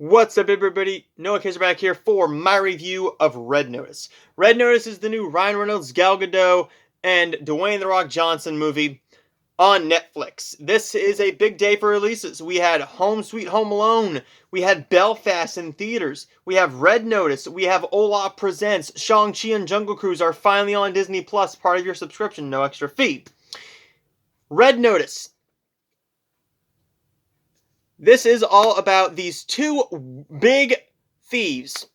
What's up, everybody? Noah Kaiser back here for my review of Red Notice. Red Notice is the new Ryan Reynolds, Gal Gadot, and Dwayne "The Rock" Johnson movie on Netflix. This is a big day for releases. We had Home Sweet Home Alone. We had Belfast in theaters. We have Red Notice. We have Olaf Presents. Shang-Chi and Jungle Cruise are finally on Disney Plus, part of your subscription, no extra fee. Red Notice. This is all about these two big thieves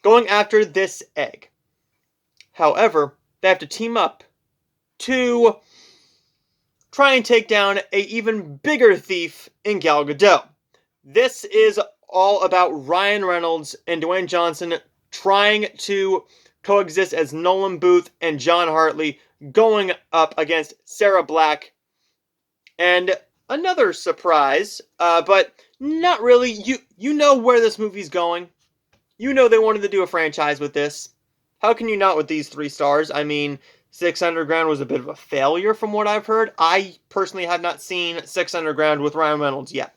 going after this egg. However, they have to team up to try and take down an even bigger thief in Gal Gadot. This is all about Ryan Reynolds and Dwayne Johnson trying to coexist as Nolan Booth and John Hartley going up against Sarah Black and another surprise, but not really. You know where this movie's going. You know they wanted to do a franchise with this. How can you not with these 3 stars? I mean, 6 Underground was a bit of a failure from what I've heard. I personally have not seen 6 Underground with Ryan Reynolds yet.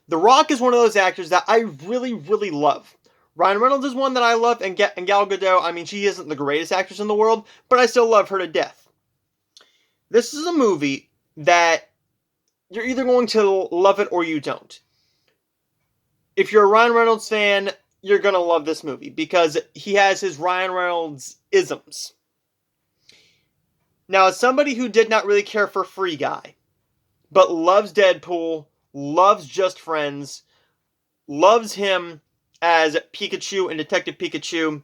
The Rock is one of those actors that I really, really love. Ryan Reynolds is one that I love, and Gal Gadot, I mean, she isn't the greatest actress in the world, but I still love her to death. This is a movie that you're either going to love it or you don't. If you're a Ryan Reynolds fan, you're going to love this movie because he has his Ryan Reynolds isms. Now, as somebody who did not really care for Free Guy, but loves Deadpool, loves Just Friends, loves him as Pikachu and Detective Pikachu,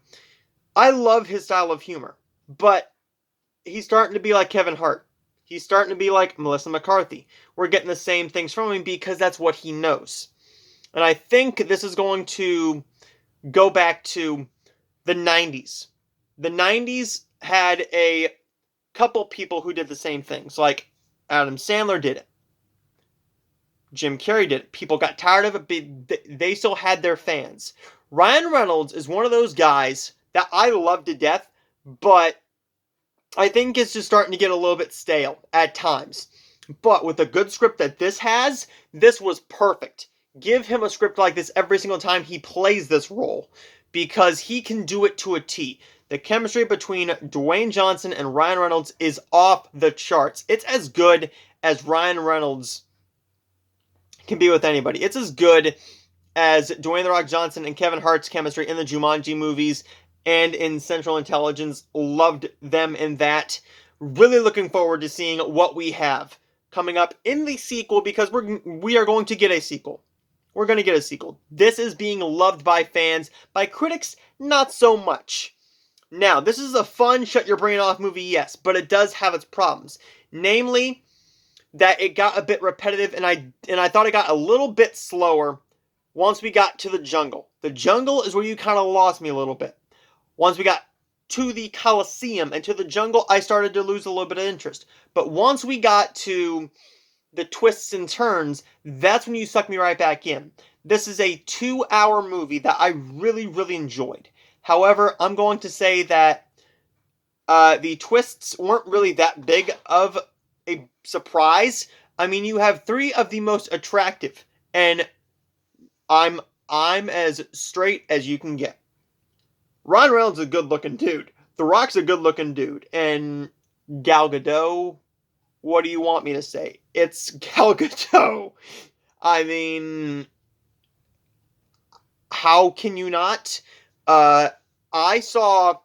I love his style of humor. But he's starting to be like Kevin Hart. He's starting to be like Melissa McCarthy. We're getting the same things from him because that's what he knows. And I think this is going to go back to the 90s. The 90s had a couple people who did the same things. Like Adam Sandler did it. Jim Carrey did it. People got tired of it. They still had their fans. Ryan Reynolds is one of those guys that I love to death, but I think it's just starting to get a little bit stale at times. But with a good script that this has, this was perfect. Give him a script like this every single time he plays this role, because he can do it to a T. The chemistry between Dwayne Johnson and Ryan Reynolds is off the charts. It's as good as Ryan Reynolds can be with anybody. It's as good as Dwayne "The Rock" Johnson and Kevin Hart's chemistry in the Jumanji movies and in Central Intelligence. Loved them in that. Really looking forward to seeing what we have coming up in the sequel, because we are going to get a sequel. We're going to get a sequel. This is being loved by fans. By critics, not so much. Now, this is a fun, shut your brain off movie, yes, but it does have its problems. Namely, that it got a bit repetitive, and I thought it got a little bit slower once we got to the jungle. The jungle is where you kind of lost me a little bit. Once we got to the Coliseum and to the jungle, I started to lose a little bit of interest. But once we got to the twists and turns, that's when you sucked me right back in. This is a 2-hour movie that I really, really enjoyed. However, I'm going to say that the twists weren't really that big of a surprise. I mean, you have 3 of the most attractive, and I'm as straight as you can get. Ryan Reynolds is a good-looking dude. The Rock's a good-looking dude. And Gal Gadot, what do you want me to say? It's Gal Gadot. I mean, how can you not? I saw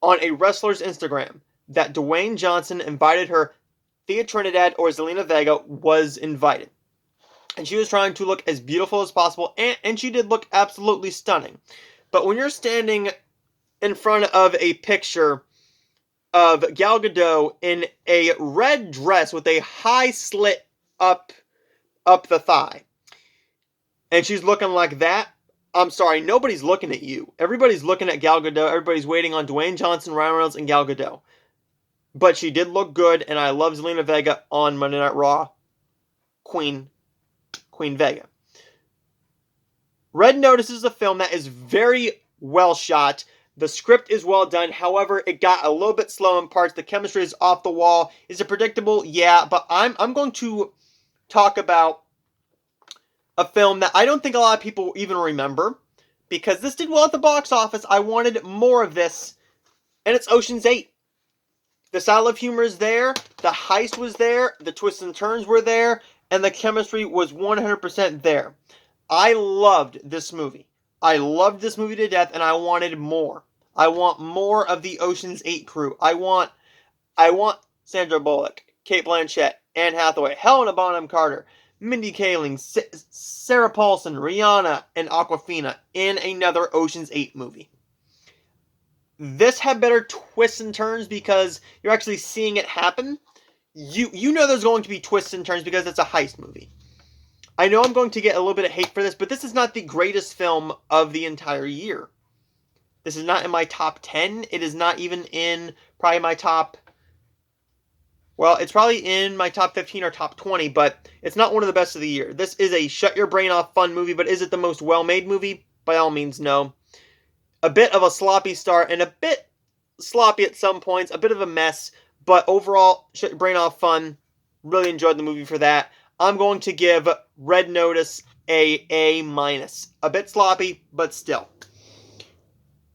on a wrestler's Instagram that Dwayne Johnson invited her. Thea Trinidad or Zelina Vega was invited. And she was trying to look as beautiful as possible, and she did look absolutely stunning. But when you're standing in front of a picture of Gal Gadot in a red dress with a high slit up the thigh, and she's looking like that, I'm sorry, nobody's looking at you. Everybody's looking at Gal Gadot. Everybody's waiting on Dwayne Johnson, Ryan Reynolds, and Gal Gadot. But she did look good, and I love Zelina Vega on Monday Night Raw. Queen Vega. Red Notice is a film that is very well shot. The script is well done. However, it got a little bit slow in parts. The chemistry is off the wall. Is it predictable? Yeah, but I'm going to talk about a film that I don't think a lot of people even remember, because this did well at the box office. I wanted more of this, and it's Ocean's 8. The style of humor is there, the heist was there, the twists and turns were there, and the chemistry was 100% there. I loved this movie. I loved this movie to death, and I wanted more. I want more of the Ocean's 8 crew. I want Sandra Bullock, Cate Blanchett, Anne Hathaway, Helena Bonham Carter, Mindy Kaling, Sarah Paulson, Rihanna, and Awkwafina in another Ocean's 8 movie. This had better twists and turns because you're actually seeing it happen. You know there's going to be twists and turns because it's a heist movie. I know I'm going to get a little bit of hate for this, but this is not the greatest film of the entire year. This is not in my top 10. It is not even in probably my top... Well, it's probably in my top 15 or top 20, but it's not one of the best of the year. This is a shut-your-brain-off fun movie, but is it the most well-made movie? By all means, no. A bit of a sloppy start, and a bit sloppy at some points, a bit of a mess, but overall, shut-your-brain-off fun. Really enjoyed the movie for that. I'm going to give Red Notice a A-. A bit sloppy, but still.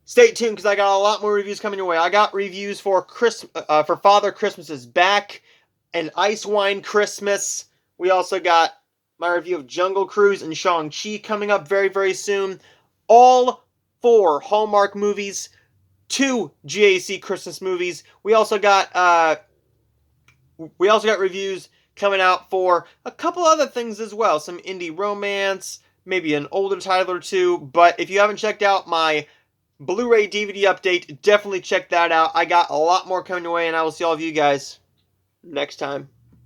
Stay tuned because I got a lot more reviews coming your way. I got reviews for Father Christmas is Back and Ice Wine Christmas. We also got my review of Jungle Cruise and Shang-Chi coming up very, very soon. All 4 Hallmark movies, 2 GAC Christmas movies. We also got reviews coming out for a couple other things as well. Some indie romance, maybe an older title or two. But if you haven't checked out my Blu-ray DVD update, definitely check that out. I got a lot more coming your way, and I will see all of you guys next time.